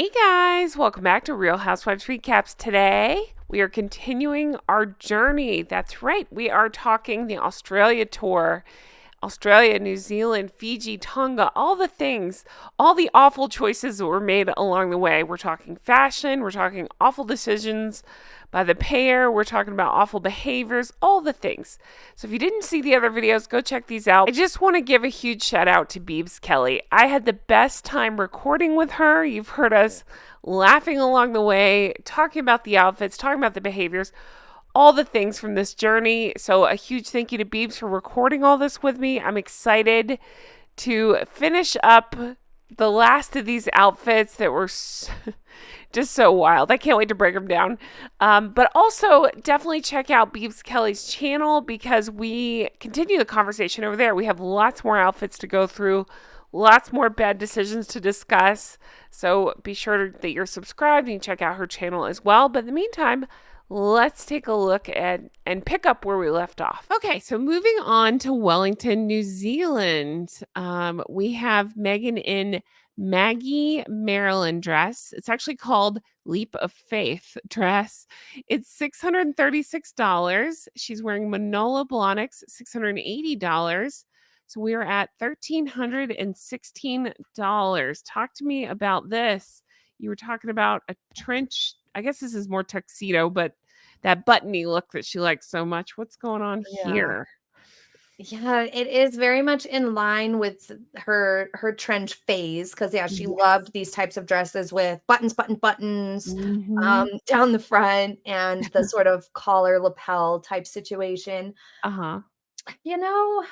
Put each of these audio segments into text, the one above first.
Hey guys, welcome back to Real Housewives Recaps. Today, we are continuing our journey. That's right, we are talking the Australia tour. Australia, New Zealand, Fiji, Tonga, all the things, all the awful choices that were made along the way. We're talking fashion, we're talking awful decisions by the pair, we're talking about awful behaviors, all the things. So if you didn't see the other videos, go check these out. I just want to give a huge shout out to Beebs Kelley. I had the best time recording with her. You've heard us laughing along the way, talking about the outfits, talking about the behaviors, all the things from this journey. So a huge thank you to Beebs for recording all this with me. I'm excited to finish up the last of these outfits that were just so wild. I can't wait to break them down. But also definitely check out Beebs Kelley's channel because we continue the conversation over there. We have lots more outfits to go through, lots more bad decisions to discuss. So be sure that you're subscribed and you check out her channel as well. But in the meantime, let's take a look at and pick up where we left off. Okay, so moving on to Wellington, New Zealand. We have Meghan in Maggie Maryland dress. It's actually called Leap of Faith dress. It's $636. She's wearing Manolo Blahniks, $680. So we are at $1,316. Talk to me about this. You were talking about a trench. I guess this is more tuxedo, but that buttony look that she likes so much. What's going on Yeah. here? Yeah, it is very much in line with her trench phase because yeah, she Yes. loved these types of dresses with buttons, Mm-hmm. down the front and the sort of collar lapel type situation. Uh-huh. You know,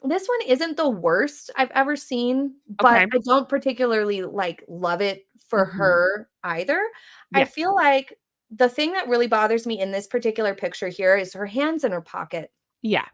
this one isn't the worst I've ever seen, but Okay. I don't particularly love it for Mm-hmm. her either. I Yes. feel like the thing that really bothers me in this particular picture here is her hands in her pocket. Yeah.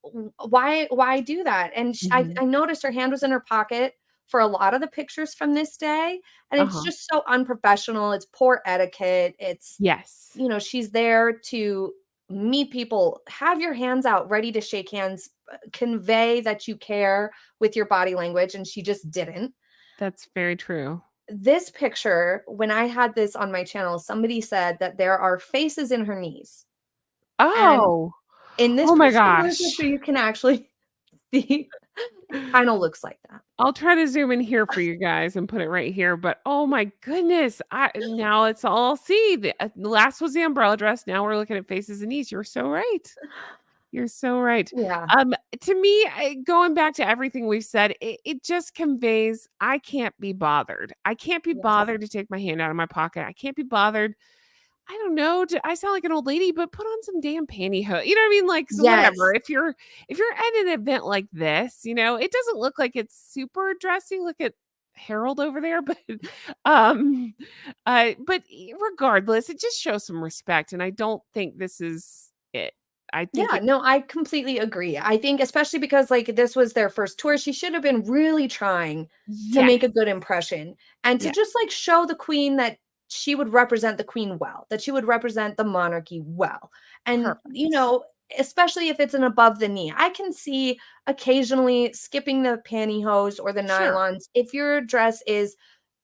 Why do that? And Mm-hmm. I noticed her hand was in her pocket for a lot of the pictures from this day, and it's Uh-huh. just so unprofessional. It's poor etiquette. It's, Yes. she's there to meet people. Have your hands out, ready to shake hands, convey that you care with your body language, and she just didn't. That's very true. This picture, when I had this on my channel, somebody said that there are faces in her knees, and Oh. in this Oh my particular gosh. picture, you can actually see it kind of looks like that. I'll try to zoom in here for you guys and put it right here, but oh my goodness, I now it's all I'll see. The last was the umbrella dress. Now we're looking at faces and knees. You're so right. You're so right. Yeah. To me, going back to everything we've said, it just conveys I can't be bothered. I can't be Yes. bothered to take my hand out of my pocket. I can't be bothered. I don't know. I sound like an old lady, but put on some damn pantyhose. You know what I mean? Like, so Yes. whatever. If you're at an event like this, it doesn't look like it's super dressy. Look at Harold over there, um, regardless, it just shows some respect, and I don't think this is it. I think Yeah, it. no, I completely agree. I think especially because, this was their first tour, she should have been really trying to make Yes, a good impression and to yes, just, show the queen that she would represent the queen well, that she would represent the monarchy well. And, perfect. especially if it's an above the knee. I can see occasionally skipping the pantyhose or the Sure. nylons if your dress is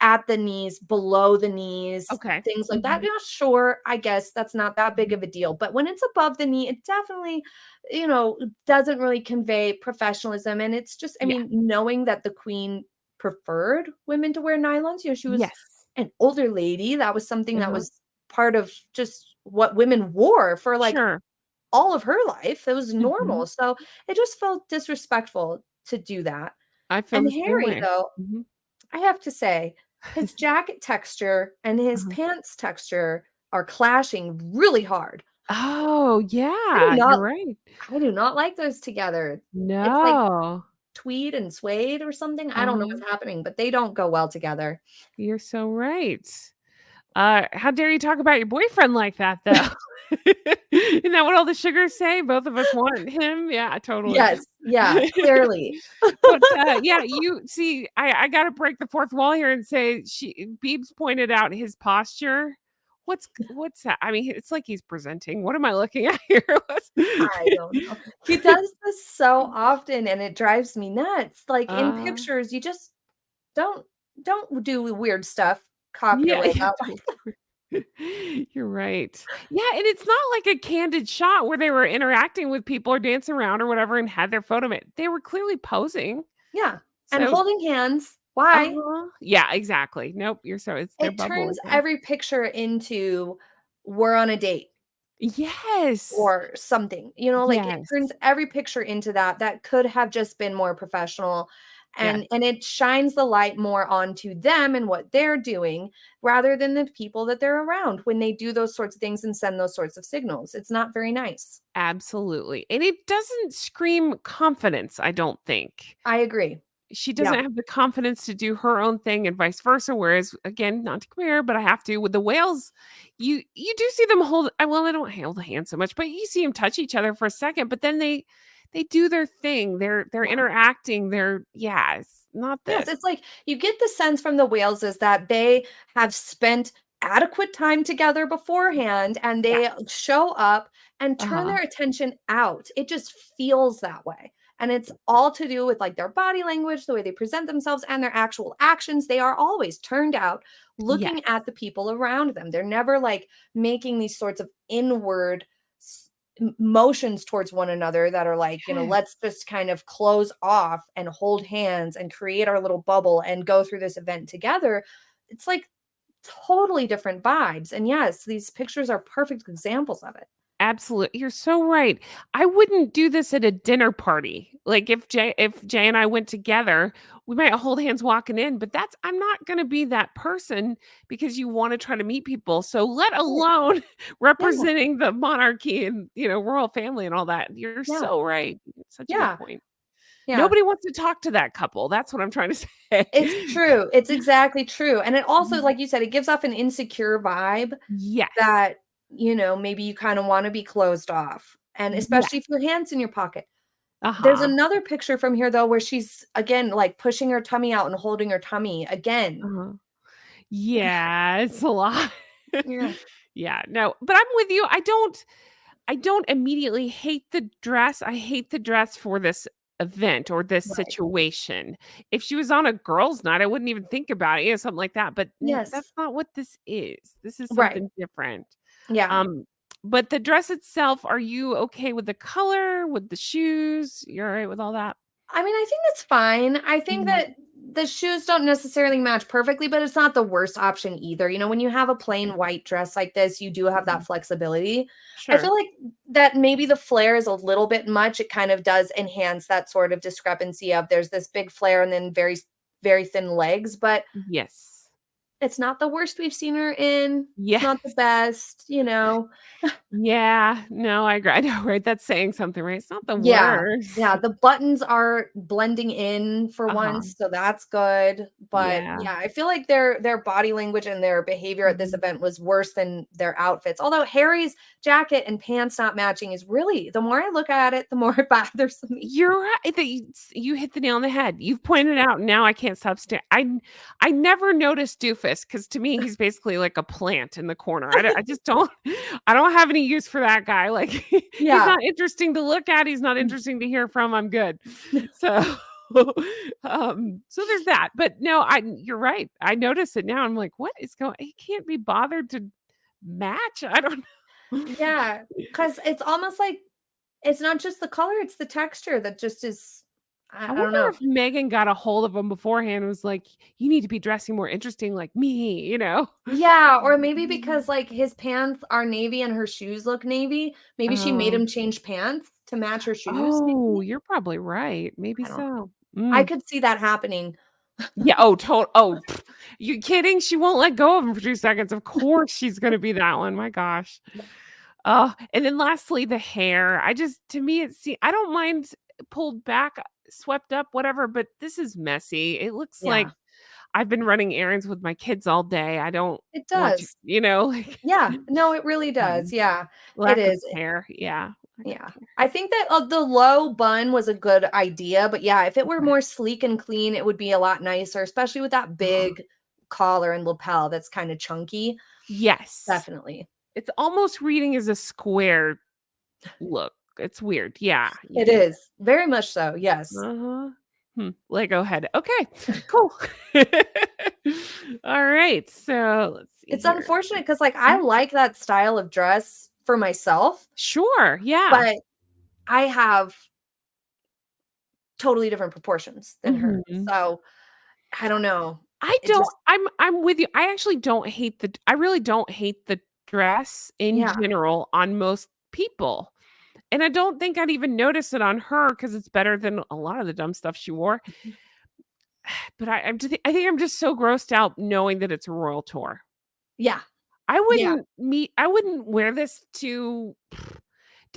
at the knees, below the knees, Okay. things like that. Mhm. Yeah, sure, I guess that's not that big Mhm. of a deal. But when it's above the knee, it definitely, doesn't really convey professionalism. And it's just, I Yeah. mean, knowing that the queen preferred women to wear nylons, she was Yes. an older lady. That was something that Uh-huh. was part of just what women wore for Sure. all of her life. It was Mhm. normal. So it just felt disrespectful to do that. I feel And the same Harry, way. though, Mhm. I have to say, his jacket texture and his Uh-huh. pants texture are clashing really hard. Oh, I do yeah, you're not right. I do not like those together. It's like No. tweed and suede or something. I don't know Uh-huh. what's happening, but they don't go well together. You're so right. How dare you talk about your boyfriend like that, though? Isn't that what all the sugars say? Both of us want him? Yeah, totally. Yes, yeah, clearly. But, yeah, you see, I gotta break the fourth wall here and say Beebs pointed out his posture. What's that? I mean, it's like he's presenting. What am I looking at here? What's I don't know. He does this so often, and it drives me nuts. Like, in Uh, pictures, you just don't don't do weird stuff. Cop your Yeah, wig yeah, up. you're right. Yeah, and it's not like a candid shot where they were interacting with people or dancing around or whatever and had their photo made. They were clearly posing. Yeah, and So, holding hands. Why? yeah, exactly. Nope, you're so it's their It bubble turns again. every picture into we're on a date Yes. or something, you know, like, it turns Yes. every picture into that could have just been more professional, Yes. and it shines the light more onto them and what they're doing rather than the people that they're around when they do those sorts of things and send those sorts of signals. It's not very nice. Absolutely. And it doesn't scream confidence, I don't think. I agree. She Yeah. doesn't have the confidence to do her own thing and vice versa. Whereas, again, not to compare, but I have to with the whales, you do see them hold. Well, they don't hold hands so much, but you see them touch each other for a second. But then they do their thing. They're Yeah. interacting. It's not Yes, this. it's like you get the sense from the whales is that they have spent adequate time together beforehand and Yeah. they show up and turn Uh-huh. their attention out. It just feels that way. And it's all to do with like their body language, the way they present themselves, and their actual actions. They are always turned out looking Yes. at the people around them. They're never like making these sorts of inward motions towards one another that are like, Yes. let's just kind of close off and hold hands and create our little bubble and go through this event together. It's like totally different vibes. And yes, these pictures are perfect examples of it. Absolutely. You're so right. I wouldn't do this at a dinner party. Like if Jay and I went together, we might hold hands walking in, but that's I'm not going to be that person because you want to try to meet people. So let Right. alone Yeah. representing the monarchy and, royal family and all that. You're Yeah. so right. Such a good Yeah. point. Yeah. Nobody wants to talk to that couple. That's what I'm trying to It's say. true. It's exactly true. And it also, like you said, it gives off an insecure vibe Yes. that, maybe you kind of want to be closed off. And especially Yes. if your hand's in your pocket. There's Uh-huh. another picture from here though where she's again like pushing her tummy out and holding her tummy again. Uh-huh. Yeah, it's a lot. Yeah, Yeah, no, but I'm with you. I don't immediately hate the dress. I hate the dress for this event or this right. situation. If she was on a girls' night, I wouldn't even think about it, something like that, but that's Yes. not what this is. This is Right. something different. Yeah. Um, but the dress itself, are you okay with the color, with the shoes? You're all right with all that? I mean, I think that's fine. I think Mhm. that the shoes don't necessarily match perfectly, but it's not the worst option either. When you have a plain white dress like this, you do have that Mhm. flexibility. I Sure. feel like that maybe the flare is a little bit much. It kind of does enhance that sort of discrepancy of there's this big flare and then very, very thin legs, but Yes. it's not the worst we've seen her in. It's not the Yes. best. Yeah, no, I agree. I know, right? That's saying something, right? It's not the Yeah. worst. Yeah, the buttons are blending in for Uh-huh. once, so that's good, but, Yeah. yeah, I feel like their body language and their behavior at this Mhm. event was worse than their outfits, although Harry's jacket and pants not matching is really the more I look at it, the more it bothers me. You're right. You hit the nail on the head. You've pointed out, now I can't stop I never noticed Doofus because to me, he's basically like a plant in the corner. I just don't I don't have any use for that guy. Like, he's Yeah. not interesting to look at. He's not interesting to hear from. I'm good. So, so there's that. But no, you're right. I notice it now. I'm like, what is going he can't be bothered to match? I don't know. Yeah, because it's almost like it's not just the color, it's the texture that just is I I don't wonder know. if Megan got a hold of him beforehand and was like, "You need to be dressing more interesting like me," you know? Yeah, or maybe because, like, his pants are navy and her shoes look navy, maybe she made Oh. him change pants to match her shoes, Oh, maybe? you're probably right. Maybe I don't know. so. I Mm. could see that happening. Yeah, you kidding? She won't let go of him for 2 seconds. Of course she's gonna be that one, my gosh. Oh, and then lastly, the hair. To me, I don't mind pulled back, swept up, whatever, but this is messy. It looks like Yeah, I've been running errands with my kids all day. I don't it want you does. you know, like Yeah, no, it really does, Mm. yeah, it Lack of is, care, yeah, lack of yeah. care. I think that, the low bun was a good idea, but yeah, if it were Okay. more sleek and clean, it would be a lot nicer, especially with that Uh-huh. big collar and lapel that's kinda chunky, Yes. definitely. It's almost reading as a square look. It's weird, yeah, you It can't is, very much so, yes. Uh-huh. Lego head. Okay, cool. All right. So let's see It's here. unfortunate because, like, I like that style of dress for myself, Sure. Yeah. but I have totally different proportions than her. Mhm. So, I don't know. I It don't just I'm with you. I actually don't hate the I really don't hate the dress in yeah. general on most people. And I don't think I'd even notice it on her because it's better than a lot of the dumb stuff she wore. But I think I'm just so grossed out knowing that it's a royal tour. Yeah. I Yeah. wouldn't I wouldn't wear this to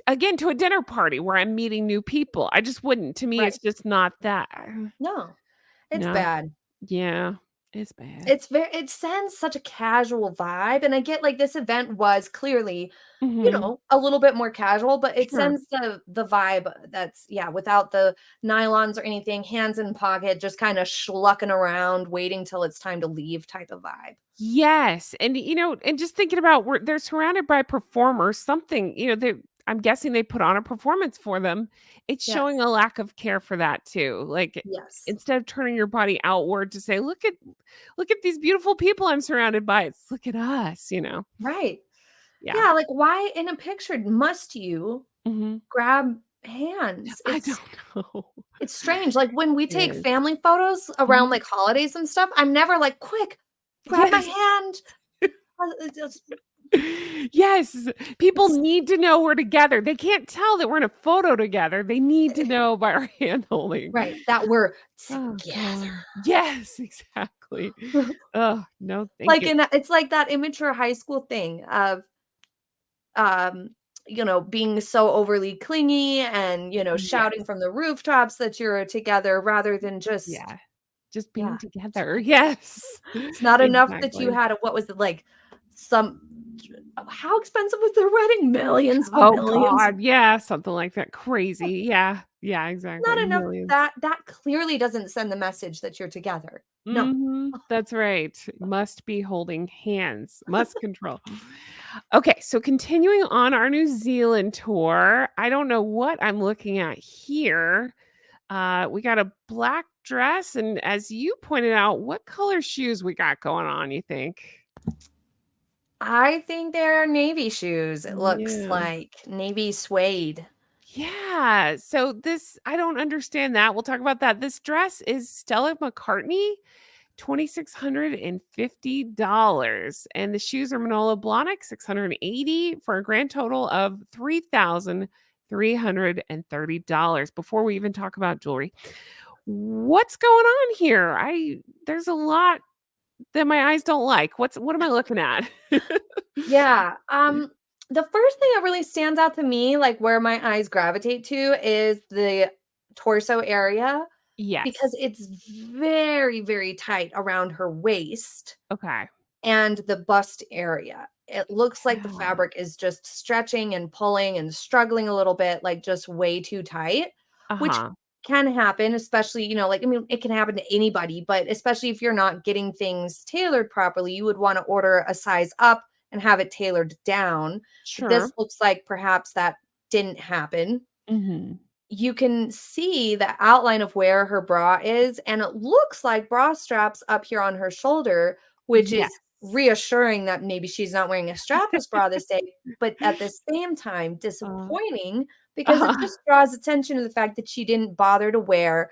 again, to a dinner party where I'm meeting new people. I just wouldn't. To me, Right. it's just not that. No. It's No. bad. Yeah. It's bad. It sends such a casual vibe, and I get, like, this event was clearly, Mhm. a little bit more casual, but it Sure. sends the vibe that's yeah, without the nylons or anything, hands in pocket, just kinda schlucking around, waiting till it's time to leave type of vibe. Yes, and, and just thinking about where they're surrounded by performers, something, they I'm guessing they put on a performance for them. It's showing Yes. a lack of care for that too. Like, Yes. instead of turning your body outward to say, look at these beautiful people I'm surrounded by, it's look at us. Right. Yeah. Yeah, like, why in a picture must you Mhm. grab hands? I don't know. It's strange, like, when we It take is. family photos around, Mhm. like, holidays and stuff, I'm never like, "Quick, grab my Yes. hand." It just Yes, people it's need to know we're together. They can't tell that we're in a photo together. They need to know by our hand holding. right, that we're Oh together. god. Yes, exactly. Oh, no, thank Like, you. in that it's like that immature high school thing of, um, being so overly clingy and, shouting Yes. from the rooftops that you're together rather than just Yeah, just being yeah, together. together. Yes. It's not enough that you Exactly. had a what was it, like, some how expensive was their wedding? Millions, Oh millions. god, yeah, something like that. Crazy. Yeah. Yeah, exactly. Not enough Millions. that clearly doesn't send the message that you're together. No. Mhm. That's right. Must be holding hands. Must control. Okay, so continuing on our New Zealand tour, I don't know what I'm looking at here. We got a black dress, and as you pointed out, what color shoes we got going on, you think? I think they're navy shoes, it looks Yeah. like. Navy suede. Yeah. So this I don't understand that. We'll talk about that. This dress is Stella McCartney, $2,650. And the shoes are Manolo Blahnik, 680 for a grand total of $3,330 before we even talk about jewelry. What's going on here? There's a lot that my eyes don't like. What am I looking at? Yeah, the first thing that really stands out to me, like, where my eyes gravitate to is the torso area because Yes. it's very, very tight around her waist Okay. and the bust area. It looks like the Yeah. fabric is just stretching and pulling and struggling a little bit, like, just way too tight, which Uh-huh. can happen, especially, like, I mean, it can happen to anybody, but especially if you're not getting things tailored properly, you would wanna order a size up and have it tailored down. This Sure. looks like perhaps that didn't happen. Mhm. You can see the outline of where her bra is, and it looks like bra straps up here on her shoulder, which Yes. is reassuring that maybe she's not wearing a strapless bra this day, but at the same time, Uh, disappointing because it uh-huh. just draws attention to the fact that she didn't bother to wear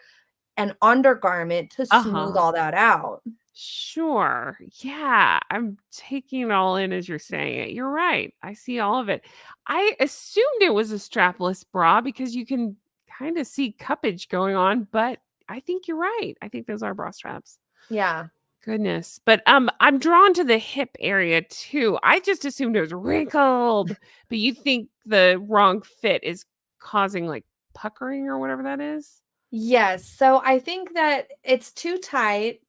an undergarment to smooth Uh-huh. all that out. Sure. Yeah, I'm taking it all in as you're saying it. You're right. I see all of it. I assumed it was a strapless bra because you can kind of see cuppage going on, but I think you're right. I think those are bra straps. Yeah. Goodness. But I'm drawn to the hip area too. I just assumed it was wrinkled, but you think the wrong fit is causing like puckering or whatever that is? Yes, so I think that it's too tight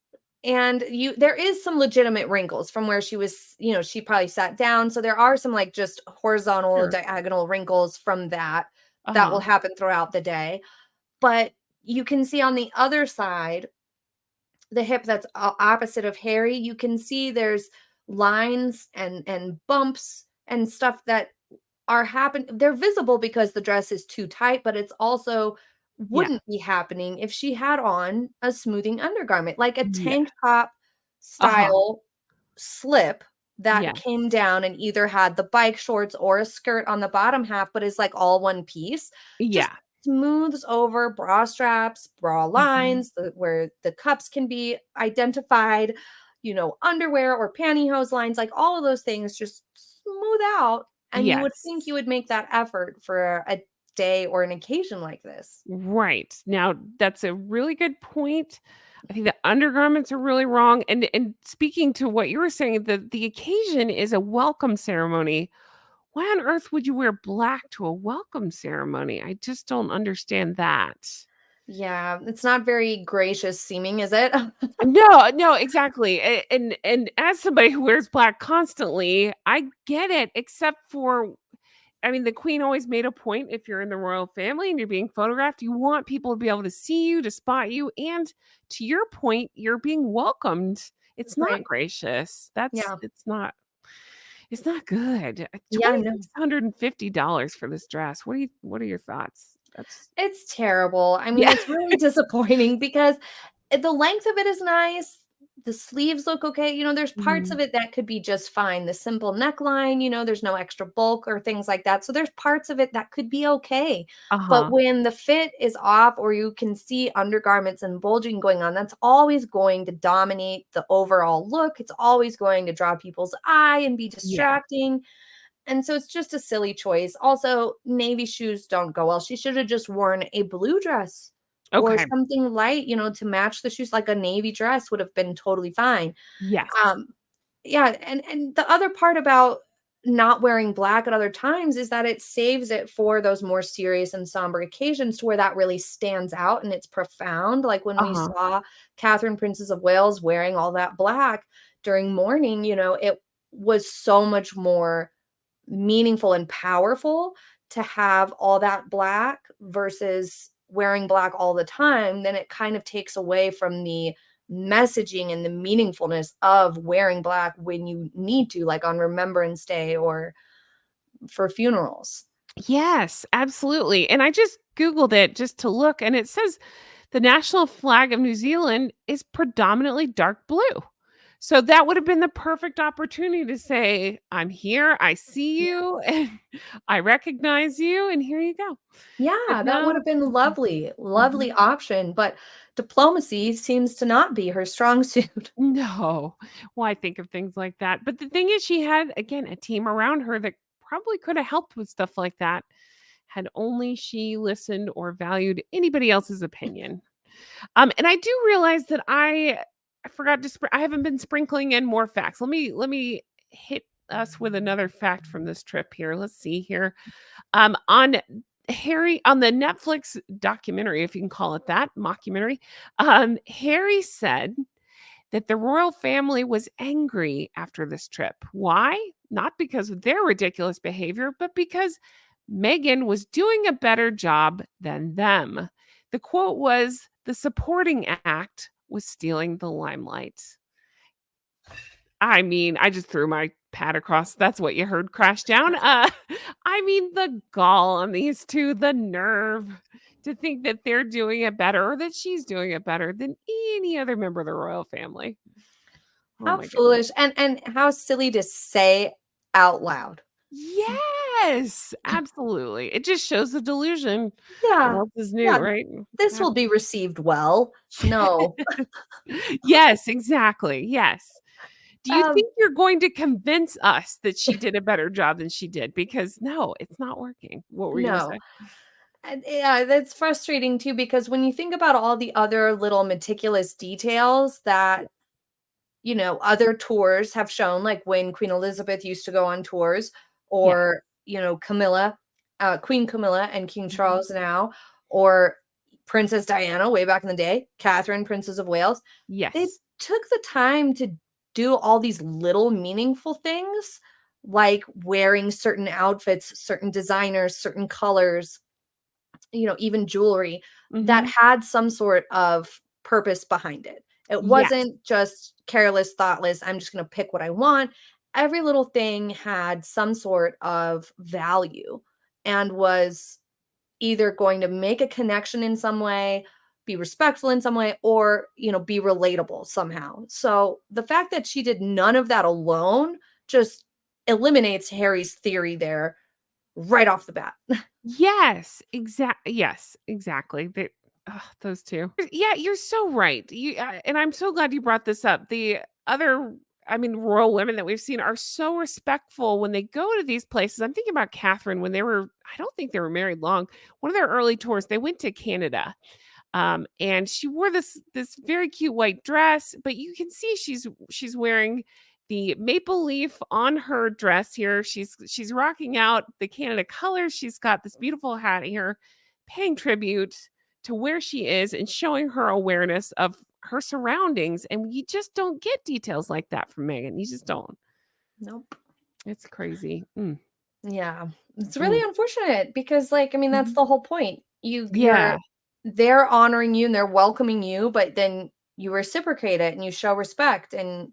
and you there is some legitimate wrinkles from where she was, she probably sat down, so there are some, like, just horizontal, Sure. diagonal wrinkles from that, that will Uh-huh. happen throughout the day, but you can see on the other side, the hip that's opposite of Harry, you can see there's lines and bumps and stuff that they're visible because the dress is too tight, but it's also Yeah. wouldn't be happening if she had on a smoothing undergarment, like a Yeah. tank top Uh-huh. style slip that Yes. came down and either had the bike shorts or a skirt on the bottom half, but is like all one piece. Just Yeah. smooths over bra straps, bra Mhm. lines, where the cups can be identified, underwear or pantyhose lines, like all of those things just smooth out. And you would think you Yes. would make that effort for a day or an occasion like this. Right. Now, that's a really good point. I think the undergarments are really wrong. And speaking to what you were saying, the occasion is a welcome ceremony. Why on earth would you wear black to a welcome ceremony? I just don't understand that. Yeah, it's not very gracious seeming, is it? No, no, exactly. And as somebody who wears black constantly, I get it, except for I mean, the queen always made a point if you're in the royal family and you're being photographed, you want people to be able to see you, to spot you, and to your point, you're being welcomed. It's not Right. gracious. Yeah. It's not good. Yeah, no. $2,650 for this dress. What are your thoughts? That's It's terrible. I mean, yeah. it's really disappointing because the length of it is nice. The sleeves look okay. There's parts of Mhm. it that could be just fine. The simple neckline, there's no extra bulk or things like that. So there's parts of it that could be okay. But Uh-huh. when the fit is off or you can see undergarments and bulging going on, that's always going to dominate the overall look. It's always going to draw people's eye and be Yeah. distracting. And so it's just a silly choice. Also, navy shoes don't go well. She should have just worn a blue dress or Okay. something light, to match the shoes. Like a navy dress would have been totally fine. Yes. Um, yeah, and the other part about not wearing black at other times is that it saves it for those more serious and somber occasions to where that really stands out and it's profound. Like when we Uh-huh. saw Catherine, Princess of Wales, wearing all that black during mourning, it was so much more meaningful and powerful to have all that black versus wearing black all the time. Then it kind of takes away from the messaging and the meaningfulness of wearing black when you need to, like on Remembrance Day or for funerals. Yes, absolutely. And I just Googled it just to look, and it says the national flag of New Zealand is predominantly dark blue. So that would have been the perfect opportunity to say, I'm here, I see Yeah. you, and I recognize you, and here you go. But Yeah, that would no, have been lovely, lovely mhm, option, but diplomacy seems to not be her strong suit. no. Well, I think of things like that. But the thing is, she had, again, a team around her that probably could have helped with stuff like that had only she listened or valued anybody else's opinion. And I do realize that I forgot to I haven't been sprinkling in more facts. Let me hit us with another fact from this trip here. Let's see here. On Harry on the Netflix documentary, if you can call it that, mockumentary, Harry said that the royal family was angry after this trip. Why? Not because of their ridiculous behavior, but because Meghan was doing a better job than them. The quote was, the supporting act was stealing the limelight. I mean, I just threw my pad across. That's what you heard crash down. I mean, the gall on these two, the nerve to think that they're doing it better or that she's doing it better than any other member of the royal family. Oh How my goodness. foolish and how silly to say out loud. Yes, absolutely. It just shows the delusion. What Yeah. else is new, Yeah, right? this will be received well. No. Yes, exactly. Yes. Do you Um, think you're going to convince us that she did a better job than she did? Because no, it's not working. What were you gonna no. say? And yeah, that's frustrating too because when you think about all the other little meticulous details that, other tours have shown, like when Queen Elizabeth used to go on tours Yeah. or, Camilla, Queen Camilla and King Mhm. Charles now, or Princess Diana way back in the day, Catherine, Princess of Wales. They Yes. took the time to do all these little meaningful things, like wearing certain outfits, certain designers, certain colors, even jewelry that Mhm. had some sort of purpose behind it. It Yes. wasn't just careless, thoughtless, I'm just going to pick what I want. Every little thing had some sort of value and was either going to make a connection in some way, be respectful in some way, or, be relatable somehow. So the fact that she did none of that alone just eliminates Harry's theory there right off the bat. Yes, exactly. Those two. Yeah, you're so right. And I'm so glad you brought this up. The other, I mean, royal women that we've seen are so respectful when they go to these places. I'm thinking about Catherine when they were, I don't think they were married long. One of their early tours, they went to Canada. And she wore this very cute white dress, but you can see she's wearing the maple leaf on her dress here. She's rocking out the Canada colors. She's got this beautiful hat here, paying tribute to where she is and showing her awareness of her surroundings. And you just don't get details like that from Meghan. You just don't. Nope. It's crazy. Yeah. It's really unfortunate because, like, I mean, that's Mhm. the whole point. Yeah. They're honoring you and they're welcoming you, but then you reciprocate it and you show respect and,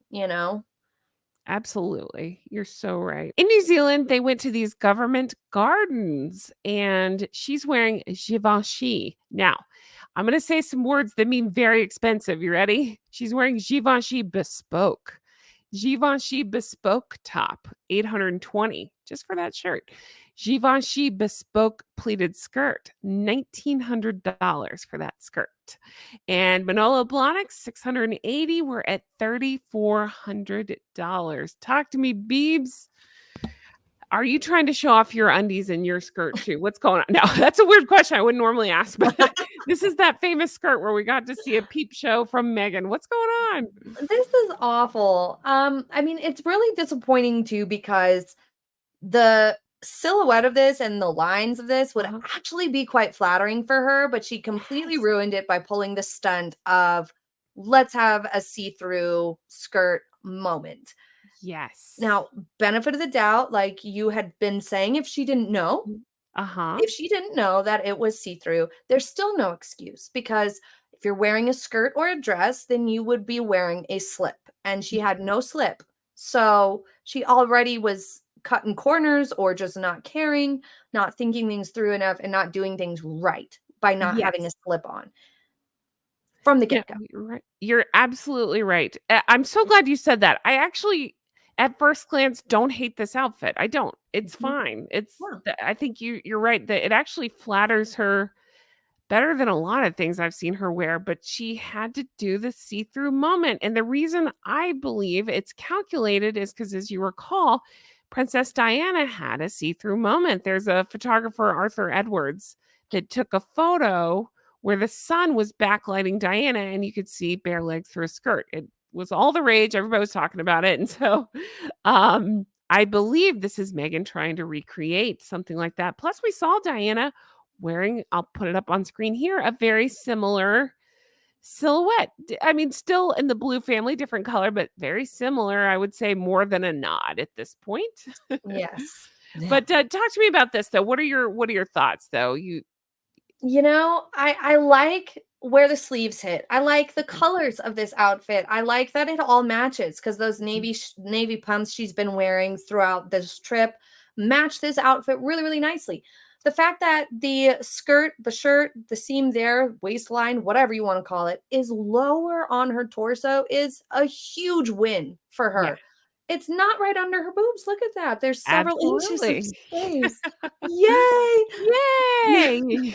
Absolutely. You're so right. In New Zealand, they went to these government gardens and she's wearing Givenchy. Now, I'm going to say some words that mean very expensive. You ready? She's wearing Givenchy Bespoke. Givenchy Bespoke top, 820 just for that shirt. Givenchy Bespoke pleated skirt, $1,900 for that skirt. And Manolo Blahnik, 680. We're at $3,400. Talk to me, Beebs. Are you trying to show off your undies in your skirt too? What's going on? Now, that's a weird question I wouldn't normally ask, but this is that famous skirt where we got to see a peep show from Meghan. What's going on? this is awful. I mean, it's really disappointing too because the silhouette of this and the lines of this would Uh-huh. actually be quite flattering for her, but she completely Yes. ruined it by pulling the stunt of let's have a see-through skirt moment. Yes. Now, benefit of the doubt, like you had been saying, Uh-huh. if she didn't know that it was see-through, there's still no excuse because if you're wearing a skirt or a dress, then you would be wearing a slip, and she had no slip. So she already was cutting corners or just not caring, not thinking things through enough, and not doing things right by not having a Yes. slip on from the No, get-go. you're right. You're absolutely right. I'm so glad you said that. I actually, at first glance, don't hate this outfit. I don't. It's Mhm. fine. Yeah. I think you're right that it actually flatters her better than a lot of things I've seen her wear, but she had to do the see-through moment. And the reason I believe it's calculated is because, as you recall, Princess Diana had a see-through moment. There's a photographer, Arthur Edwards, that took a photo where the sun was backlighting Diana and you could see bare legs through a skirt. It was all the rage. Everybody was talking about it. And so I believe this is Meghan trying to recreate something like that. Plus, we saw Diana wearing, I'll put it up on screen here, a very similar silhouette. I mean, still in the blue family, different color, but very similar. I would say more than a nod at this point. Yes. But talk to me about this though. What are your thoughts though? I like where the sleeves hit. I like the colors of this outfit. I like that it all matches because those navy pumps she's been wearing throughout this trip match this outfit really, really nicely. The fact that the skirt, the shirt, the seam there, waistline, whatever you want to call it, is lower on her torso is a huge win for Yeah, her. It's not right under her boobs. Look at that. There's several inches of absolutely. space. Yay! Yay!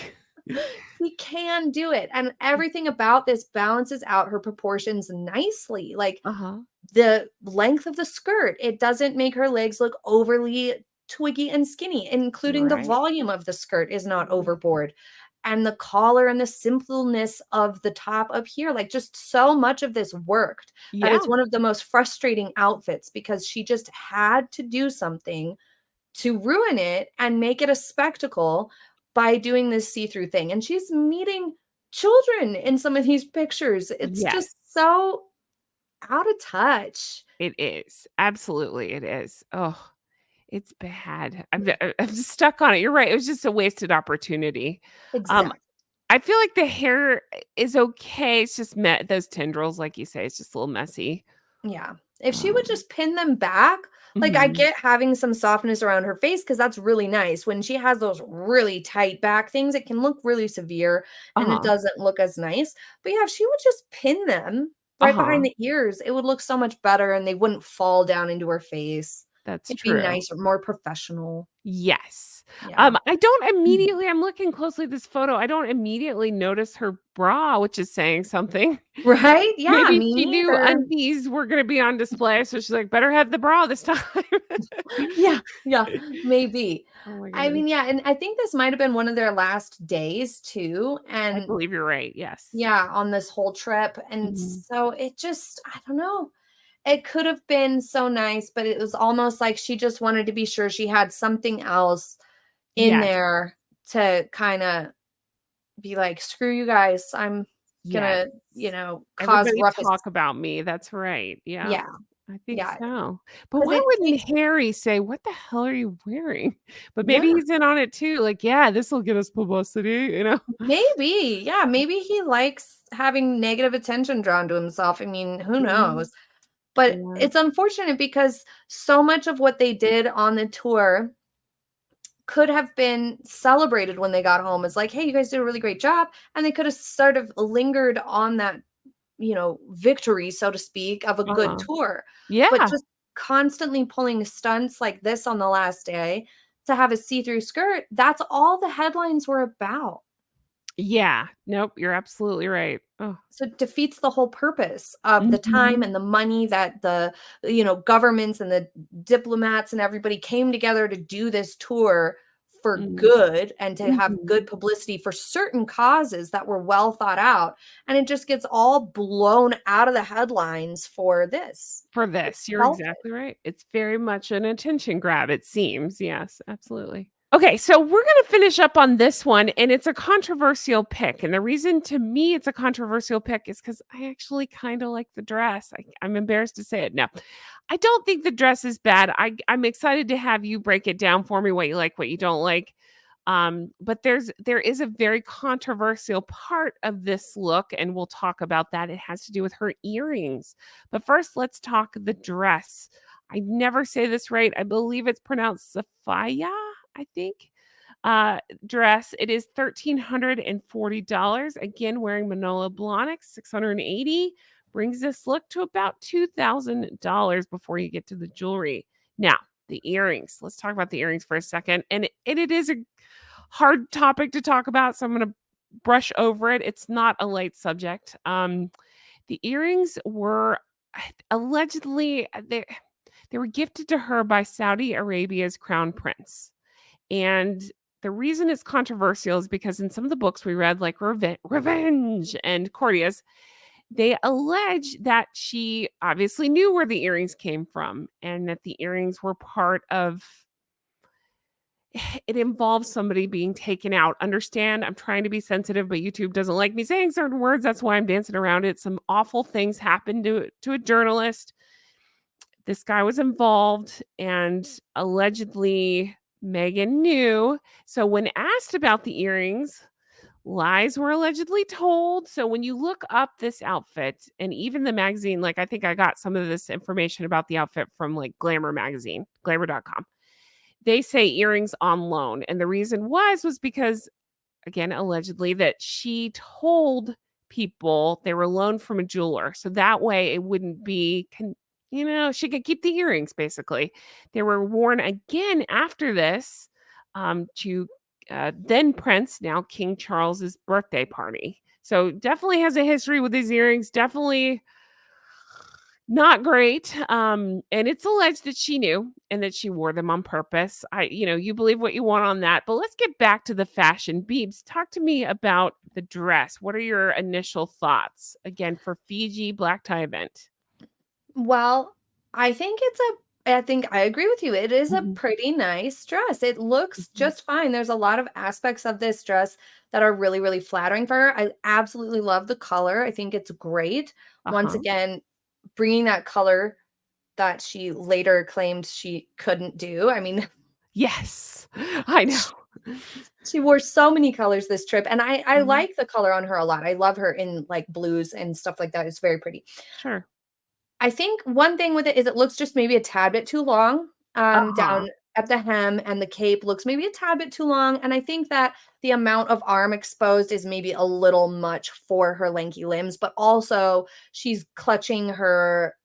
She can do it, and everything about this balances out her proportions nicely, like, Uh-huh. the length of the skirt, it doesn't make her legs look overly twiggy and skinny, You're including the right. volume of the skirt is not Mhm. overboard, and the collar and the simpleness of the top up here, like, just so much of this worked that Yeah. it's one of the most frustrating outfits because she just had to do something to ruin it and make it a spectacle by doing this see-through thing. And she's meeting children in some of these pictures. It's Yes. just so out of touch. It is. Absolutely, it is. Oh, it's bad. I'm just stuck on it. You're right. It was just a wasted opportunity. Um, Exactly. I feel like the hair is okay. It's just those tendrils, like you say, it's just a little messy. Yeah. If she would Um, just pin them back Like, I Mhm. get having some softness around her face because that's really nice. When she has those really tight back things, it can look really severe and it Uh-huh. doesn't look as nice. But yeah, if she would just pin them right behind Uh-huh. the ears, it would look so much better and they wouldn't fall down into her face. That's It'd be true. nicer, more professional. Yes. Yeah. I don't immediately I'm looking closely at this photo, I don't immediately notice her bra, which is saying something. Right? Yeah, Maybe me she knew neither. undies were gonna be on display, so she's like, "Better have the bra this time." Yeah, yeah, maybe. Oh my I goodness. mean, yeah, and I think this might have been one of their last days too, I and believe you're right, yes. yeah, on this whole trip, and Mhm. so it just I don't know. It could have been so nice, but it was almost like she just wanted to be sure she had something else in Yes, there to kinda be like, "Screw you guys, I'm yes. gonna, cause Everybody ruckus." talk about me, that's right, yeah. Yeah, I think yeah, so. But 'cause why it wouldn't takes Harry say, "What the hell are you wearing?" But yeah. maybe he's in on it too, like, "Yeah, this'll get us publicity," you know? Maybe, yeah, maybe he likes having negative attention drawn to himself. I mean, who Mhm. knows? But Yeah. it's unfortunate because so much of what they did on the tour could have been celebrated when they got home as like, "Hey, you guys did a really great job." And they could have sort of lingered on that, victory, so to speak, of a good Uh-huh. tour. But Yeah. just constantly pulling stunts like this on the last day to have a see-through skirt, that's all the headlines were about. Yeah. Nope, you're absolutely right. Oh. So it defeats the whole purpose of the time Mhm. and the money that the, governments and the diplomats and everybody came together to do this tour for Mm. good and to have Mhm. good publicity for certain causes that were well thought out. And it just gets all blown out of the headlines for this. For It's this, you're selfish. exactly right. It's very much an attention grab, it seems. Yes, absolutely. Okay, so we're gonna finish up on this one, and it's a controversial pick. And the reason to me it's a controversial pick is because I actually kind of like the dress. I'm embarrassed to say it. No, I don't think the dress is bad. I'm excited to have you break it down for me, what you like, what you don't like. But there is a very controversial part of this look, and we'll talk about that. It has to do with her earrings. But first, let's talk the dress. I never say this right. I believe it's pronounced Sophia, I think. Dress. It is $1,340. Again, wearing Manolo Blahnik, 680 brings this look to about $2,000 before you get to the jewelry. Now, the earrings. Let's talk about the earrings for a second. And it is a hard topic to talk about, so I'm going to brush over it. It's not a light subject. The earrings were allegedly they were gifted to her by Saudi Arabia's crown prince. And the reason it's controversial is because in some of the books we read, like Revenge and Cordias, they allege that she obviously knew where the earrings came from and that the earrings were part of it involves somebody being taken out. Understand, I'm trying to be sensitive, but YouTube doesn't like me saying certain words. That's why I'm dancing around it. Some awful things happened to a journalist. This guy was involved, and allegedly Meghan knew. So when asked about the earrings, lies were allegedly told. So when you look up this outfit and even the magazine, like I think I got some of this information about the outfit from like Glamour magazine, glamour.com. They say earrings on loan. And the reason was because, again, allegedly, that she told people they were loaned from a jeweler. So that way it wouldn't be, she could keep the earrings basically. They were worn again after this to then Prince, now King Charles's birthday party. So definitely has a history with these earrings. Definitely not great, and it's alleged that she knew and that she wore them on purpose. You believe what you want on that, but let's get back to the fashion. Beebs, talk to me about the dress. What are your initial thoughts, again, for Fiji black tie event? Well, I think I agree with you. It is a Mhm. pretty nice dress. It looks Mhm. just fine. There's a lot of aspects of this dress that are really, really flattering for her. I absolutely love the color. I think it's great. Once Uh-huh. again, bringing that color that she later claimed she couldn't do. I mean, Yes. I know. she wore so many colors this trip, and I Mhm. like the color on her a lot. I love her in, like, blues and stuff like that. It's very pretty. Sure. I think one thing with it is it looks just maybe a tad bit too long, Uh-huh. down at the hem, and the cape looks maybe a tad bit too long, and I think that the amount of arm exposed is maybe a little much for her lanky limbs, but also she's clutching her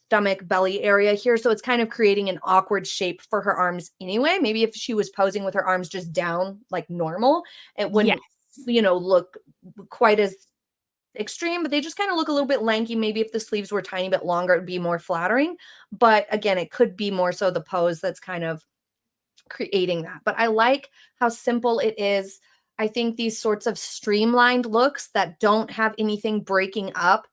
stomach belly area here, so it's kind of creating an awkward shape for her arms anyway. Maybe if she was posing with her arms just down like normal, it Yes. wouldn't, look quite as extreme, but they just kind of look a little bit lanky. Maybe if the sleeves were a tiny bit longer, it'd be more flattering. But again, it could be more so the pose that's kind of creating that. But I like how simple it is. I think these sorts of streamlined looks that don't have anything breaking up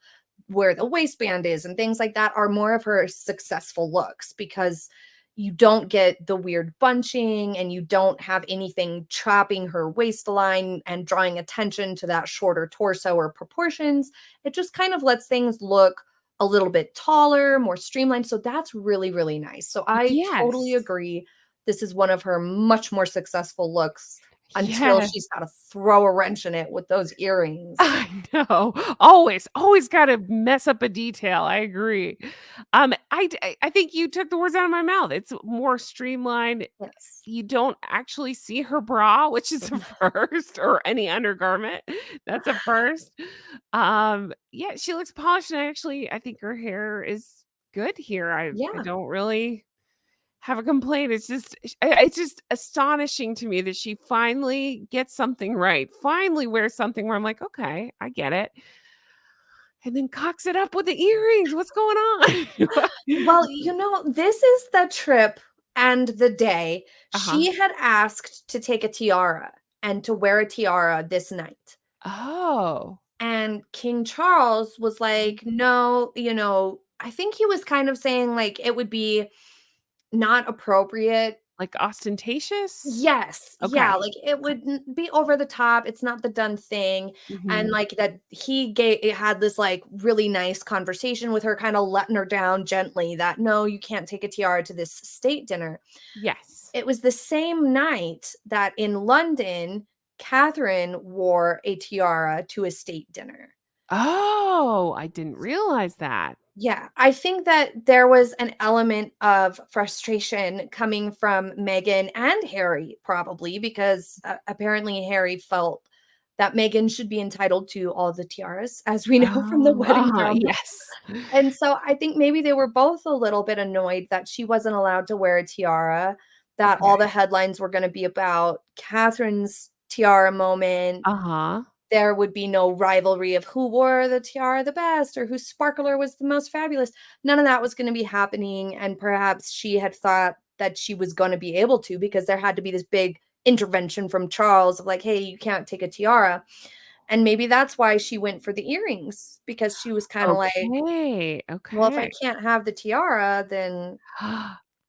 where the waistband is and things like that are more of her successful looks because you don't get the weird bunching and you don't have anything chopping her waistline and drawing attention to that shorter torso or proportions. It just kind of lets things look a little bit taller, more streamlined. So that's really, really nice. So I totally Yes. agree. This is one of her much more successful looks until Yes. she's got to throw a wrench in it with those earrings. I know. Always gotta mess up a detail. I agree. I think you took the words out of my mouth. It's more streamlined. Yes. You don't actually see her bra, which is a first, or any undergarment. That's a first. Yeah, she looks polished, and I think her hair is good here. I Yeah. don't really have a complaint. It's just astonishing to me that she finally gets something right, finally wears something where I'm like, "Okay, I get it," and then cocks it up with the earrings. What's going on? Well, this is the trip and the day. Uh-huh. She had asked to take a tiara and to wear a tiara this night. Oh. And King Charles was like, no, I think he was kind of saying like it would be not appropriate. Like ostentatious? Yes, yeah, Okay. like, it would n be over the top, it's not the done thing, and, Mhm. like, that he had this, like, really nice conversation with her, kinda letting her down gently that, "No, you can't take a tiara to this state dinner." Yes. It was the same night that in London, Catherine wore a tiara to a state dinner. Oh, I didn't realize that. Yeah, I think that there was an element of frustration coming from Meghan and Harry, probably because apparently Harry felt that Meghan should be entitled to all the tiaras, as we know from the Oh, wedding uh-huh, drama. yes. And so I think maybe they were both a little bit annoyed that she wasn't allowed to wear a tiara, that Okay. all the headlines were going to be about Catherine's tiara moment, Uh-huh. there would be no rivalry of who wore the tiara the best or whose sparkler was the most fabulous. None of that was gonna be happening, and perhaps she had thought that she was gonna be able to because there had to be this big intervention from Charles of like, "Hey, you can't take a tiara." And maybe that's why she went for the earrings because she was kinda like, Okay, "Well, if I okay. can't have the tiara, then."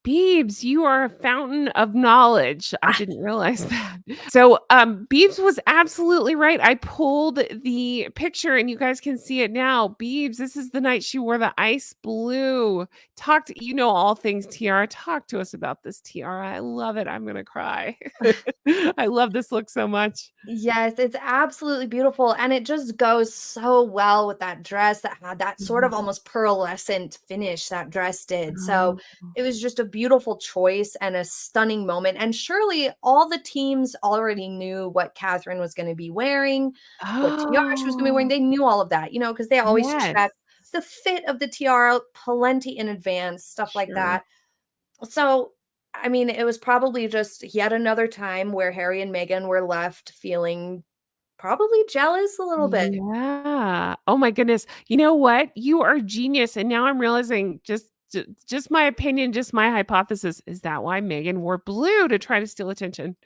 Beebs, you are a fountain of knowledge. I didn't realize that. So, Beebs was absolutely right. I pulled the picture and you guys can see it now. Beebs, this is the night she wore the ice blue. All things tiara. Talk to us about this tiara. I love it. I'm gonna cry. I love this look so much. Yes, it's absolutely beautiful, and it just goes so well with that dress that had that sort of Mhm. almost pearlescent finish that dress did, so Oh. it was just a beautiful choice and a stunning moment, and surely all the teams already knew what Catherine was gonna be wearing, what tiara she was gonna be wearing, Oh, they knew all of that, because they always yes. check the fit of the tiara plenty in advance, stuff like Sure. that. So, I mean, it was probably just yet another time where Harry and Meghan were left feeling probably jealous a little bit. Yeah. Oh my goodness. You know what? You are a genius, and now I'm realizing just my opinion, just my hypothesis. Is that why Megan wore blue to try to steal attention?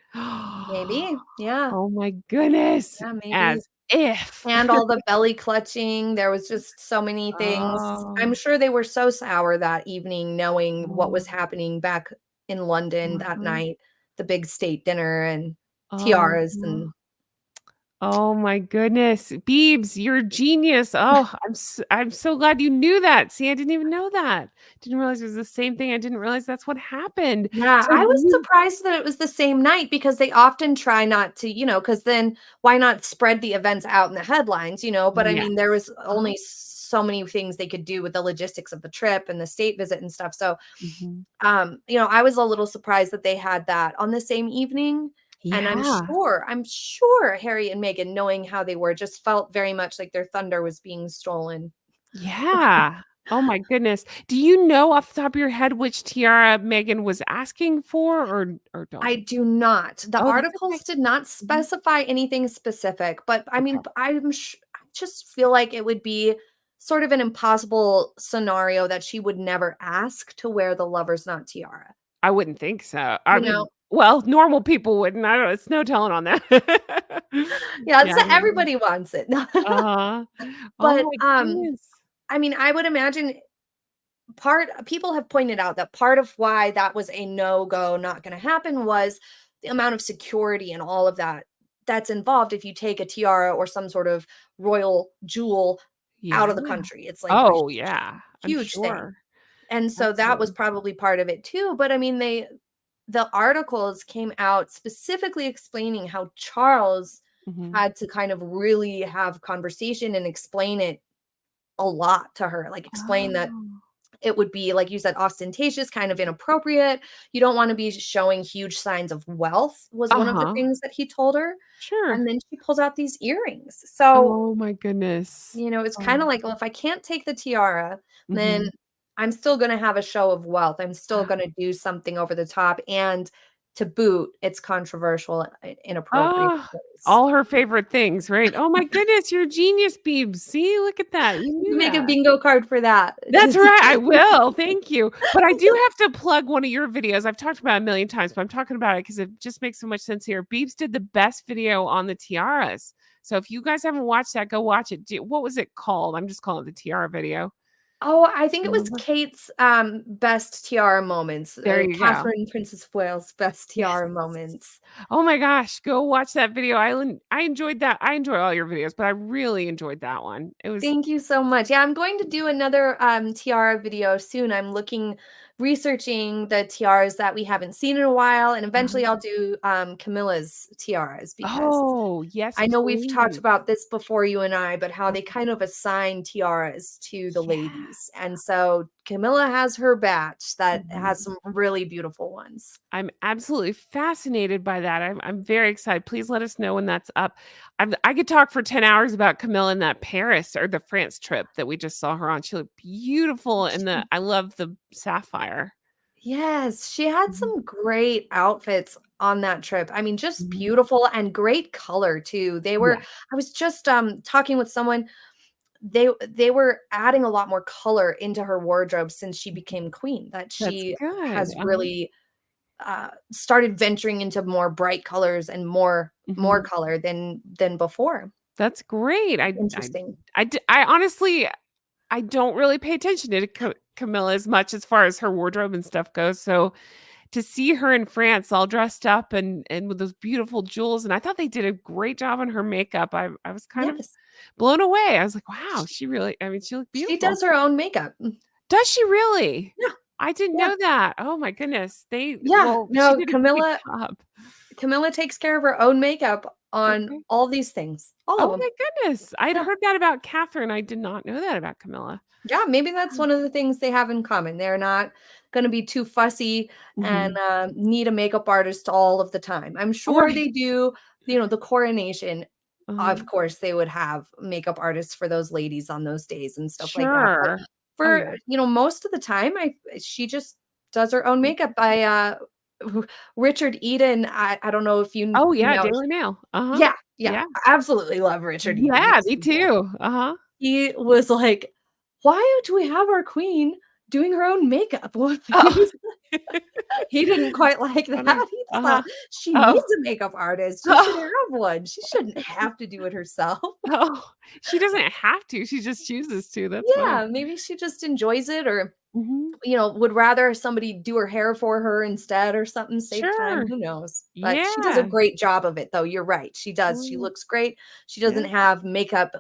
Maybe. Yeah. Oh my goodness. Yeah, maybe. As if. And all the belly clutching, there was just so many things. I'm Oh. sure they were so sour that evening knowing what Oh. was happening back in London that Mhm. night, the big state dinner and Oh. tiaras and Oh my goodness. Beebs, you're a genius. Oh, I'm so glad you knew that. See, I didn't even know that. Didn't realize it was the same thing. I didn't realize that's what happened. yeah, So I was you surprised that it was the same night because they often try not to, because then why not spread the events out in the headlines, but I Yes. mean, there was Uh-huh. only so many things they could do with the logistics of the trip and the state visit and stuff. So, Mhm. I was a little surprised that they had that on the same evening. And Yeah. I'm sure Harry and Meghan, knowing how they were, just felt very much like their thunder was being stolen. Yeah. Oh my goodness. Do you know off the top of your head which tiara Meghan was asking for or don't I you? do not. The Oh, that's okay. articles did not Mhm. specify anything specific, but I mean, Okay. I just feel like it would be sort of an impossible scenario that she would never ask to wear the lover's knot tiara. I wouldn't think so. I You mean, know? well, normal people wouldn't. I don't know. It's no telling on that. Yeah, Yeah, it's I not don't know. everybody wants it. Uh-huh. Oh But, my goodness. I mean, I would imagine part people have pointed out that part of why that was a no-go, not gonna happen was the amount of security and all of that that's involved if you take a tiara or some sort of royal jewel out Yeah. of the country. It's like a Oh, yeah. I'm huge thing. sure. And so that was Absolutely. probably part of it too, but I mean, the articles came out specifically explaining how Charles Mhm. had to kind of really have conversation and explain it a lot to her, like, explain that Oh. it would be, like you said, ostentatious, kind of inappropriate. You don't wanna be showing huge signs of wealth was one of the Uh-huh. things that he told her, Sure. and then she pulls out these earrings. So, Oh my goodness. it's kinda Oh. like, well, if I can't take the tiara, then Mhm. I'm still gonna have a show of wealth. I'm still gonna do something over the top, and to boot, it's controversial, inappropriate Oh, ways. all her favorite things, right? Oh my goodness, you're a genius, Beebs. See, look at that. You You knew can make a that. bingo card for that. That's right, I will, thank you. But I do have to plug one of your videos. I've talked about it a million times, but I'm talking about it because it just makes so much sense here. Beebs did the best video on the tiaras. So if you guys haven't watched that, go watch it. What was it called? I'm just calling it the tiara video. Oh, I think it was Remember? Kate's, best tiara moments, There you go. Catherine, Princess of Wales' best Yes. tiara moments. Oh my gosh, go watch that video. I enjoyed that. I enjoy all your videos, but I really enjoyed that one. It was Thank you so much. Yeah, I'm going to do another, tiara video soon. I'm researching the tiaras that we haven't seen in a while, and eventually I'll do, Camilla's tiaras because Oh, yes, I know we've talked please. about this before, you and I, but how they Uh-huh. kind of assign tiaras to the Yeah. ladies, and so Camilla has her batch that has Mhm. some really beautiful ones. I'm absolutely fascinated by that. I'm very excited. Please let us know when that's up. I could talk for 10 hours about Camilla in that Paris or the France trip that we just saw her on. She looked beautiful in the I love the sapphire. Yes, she had Mhm. some great outfits on that trip. I mean, just Mhm. beautiful and great color too. Yeah, I was just talking with someone, they were adding a lot more color into her wardrobe since she became queen, that that's she good. has really started venturing into more bright colors and more Mhm. color than before. That's great. Interesting. I honestly I don't really pay attention to Camilla as much as far as her wardrobe and stuff goes, so to see her in France all dressed up and with those beautiful jewels, and I thought they did a great job on her makeup. I was kind of Yes. blown away. I was like, "Wow, She she looked she beautiful." does her own makeup. Does she really? Yeah, I didn't yeah, know that. Oh my goodness. yeah. She No, did a great job. Camilla takes care of her own makeup on Okay. all these things, all of Oh them. my goodness. I'd Yeah. heard that about Catherine. I did not know that about Camilla. Yeah, maybe that's one of the things they have in common. They're not gonna be too fussy and, Mhm. need a makeup artist all of the time. I'm sure Right. they do, the coronation, Uh-huh. of course, they would have makeup artists for those ladies on those days and stuff like that, but Sure. Oh, for, yeah. most of the time, she just does her own makeup by, Richard Eden. I don't know if Oh, you yeah, know. Daily Mail. Uh-huh. Yeah, yeah, Yeah. I absolutely love Richard Eden. Yeah, He's me the best. too. Uh-huh. He was like, "Why do we have our queen doing her own makeup?" Well, Oh. he didn't quite like Funny. that. He Uh-huh. thought, "She Oh. needs a makeup artist. She should have Oh. one. She shouldn't have to do it herself." Oh. She doesn't have to, she just chooses to, that's funny. Yeah, maybe she just enjoys it or, Mhm. would rather somebody do her hair for her instead or something, save time, Sure. who knows? But she does a Yeah. great job of it, though, you're right, she does, she Mm, looks great. She yeah. doesn't have makeup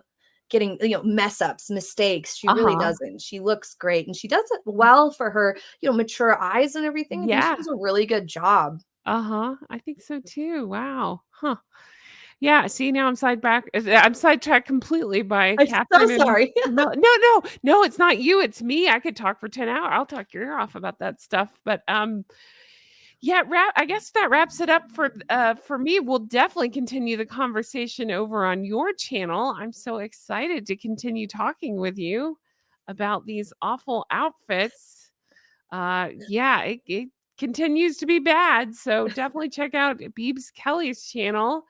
getting, mess ups, mistakes, she really Uh-huh. doesn't. She looks great, and she does it well for her, mature eyes and everything. I think she Yeah. does a really good job. Uh-huh. I think so too, wow. Huh. Yeah, see, now I'm sidetracked completely by I'm so Catherine and sorry. Camilla. No, it's not you, it's me. I could talk for 10 hours. I'll talk your ear off about that stuff. But yeah, I guess that wraps it up for me. We'll definitely continue the conversation over on your channel. I'm so excited to continue talking with you about these awful outfits. Yeah, it continues to be bad. So definitely check out Beebs Kelley's channel.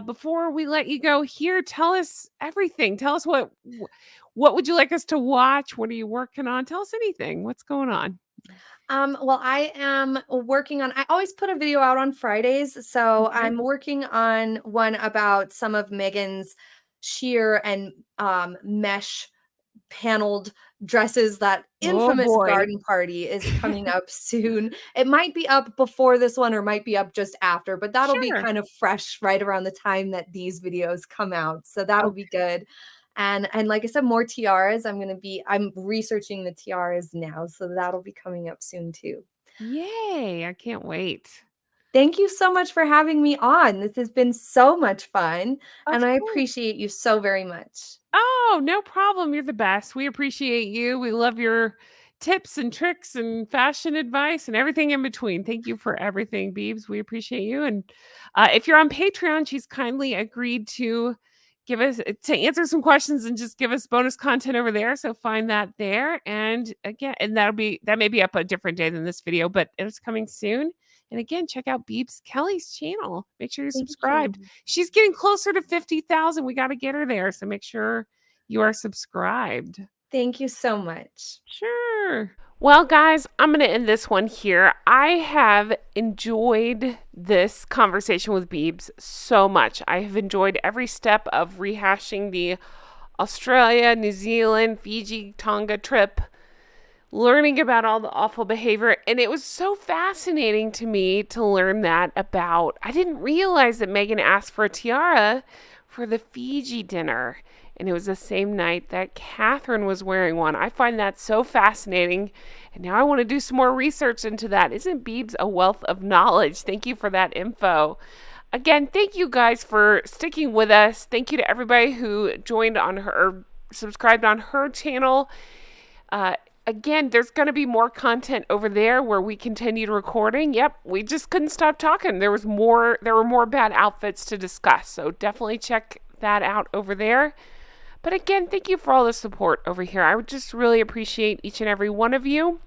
Before we let you go here, tell us everything. Tell us what would you like us to watch? What are you working on? Tell us anything. What's going on? Well, I am working on, I always put a video out on Fridays. So Okay. I'm working on one about some of Meghan's sheer and mesh paneled dresses. That Oh infamous boy. garden party is coming up soon. It might be up before this one or might be up just after, but that'll be Sure. kind of fresh right around the time that these videos come out. So that'll be good. And like I said, more tiaras. I'm researching the tiaras now, so that'll be coming up soon too. Yay, I can't wait. Thank you so much for having me on. This has been so much fun, and Of I course. appreciate you so very much. Oh, no problem. You're the best. We appreciate you. We love your tips and tricks and fashion advice and everything in between. Thank you for everything, Beebs. We appreciate you. And if you're on Patreon, she's kindly agreed to to answer some questions and just give us bonus content over there. So find that there. And again, and that may be up a different day than this video, but it's coming soon. And again, check out Beebs Kelley's channel. Make sure you're Thank subscribed. you. She's getting closer to 50,000. We got to get her there. So make sure you are subscribed. Thank you so much. Sure. Well, guys, I'm going to end this one here. I have enjoyed this conversation with Beebs so much. I have enjoyed every step of rehashing the Australia, New Zealand, Fiji, Tonga trip, learning about all the awful behavior. And it was so fascinating to me to learn that about. I didn't realize that Meghan asked for a tiara for the Fiji dinner. And it was the same night that Catherine was wearing one. I find that so fascinating. And now I want to do some more research into that. Isn't Beebs a wealth of knowledge? Thank you for that info. Again, thank you guys for sticking with us. Thank you to everybody who joined on her, or subscribed on her channel. Again, there's going to be more content over there where we continued recording. Yep, we just couldn't stop talking. There were more bad outfits to discuss. So definitely check that out over there. But again, thank you for all the support over here. I would just really appreciate each and every one of you.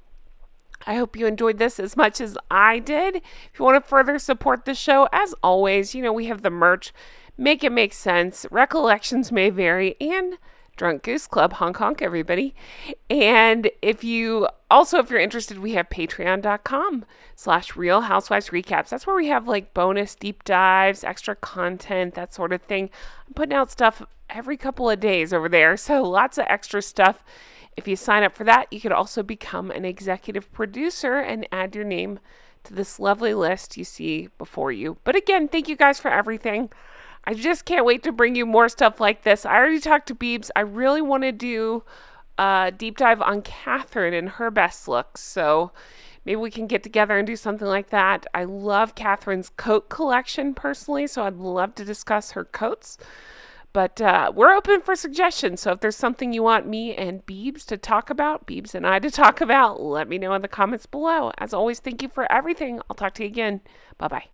I hope you enjoyed this as much as I did. If you want to further support the show, as always, we have the merch. Make it make sense. Recollections may vary. And Drunk Goose Club, honk honk, everybody. And if you're interested, we have patreon.com/Real Housewives Recaps. That's where we have like bonus deep dives, extra content, that sort of thing. I'm putting out stuff every couple of days over there. So lots of extra stuff. If you sign up for that, you could also become an executive producer and add your name to this lovely list you see before you. But again, thank you guys for everything. I just can't wait to bring you more stuff like this. I already talked to Beebs. I really want to do a deep dive on Catherine and her best looks. So maybe we can get together and do something like that. I love Catherine's coat collection personally, so I'd love to discuss her coats. But we're open for suggestions. So if there's something you want me and Beebs and I to talk about, let me know in the comments below. As always, thank you for everything. I'll talk to you again. Bye-bye.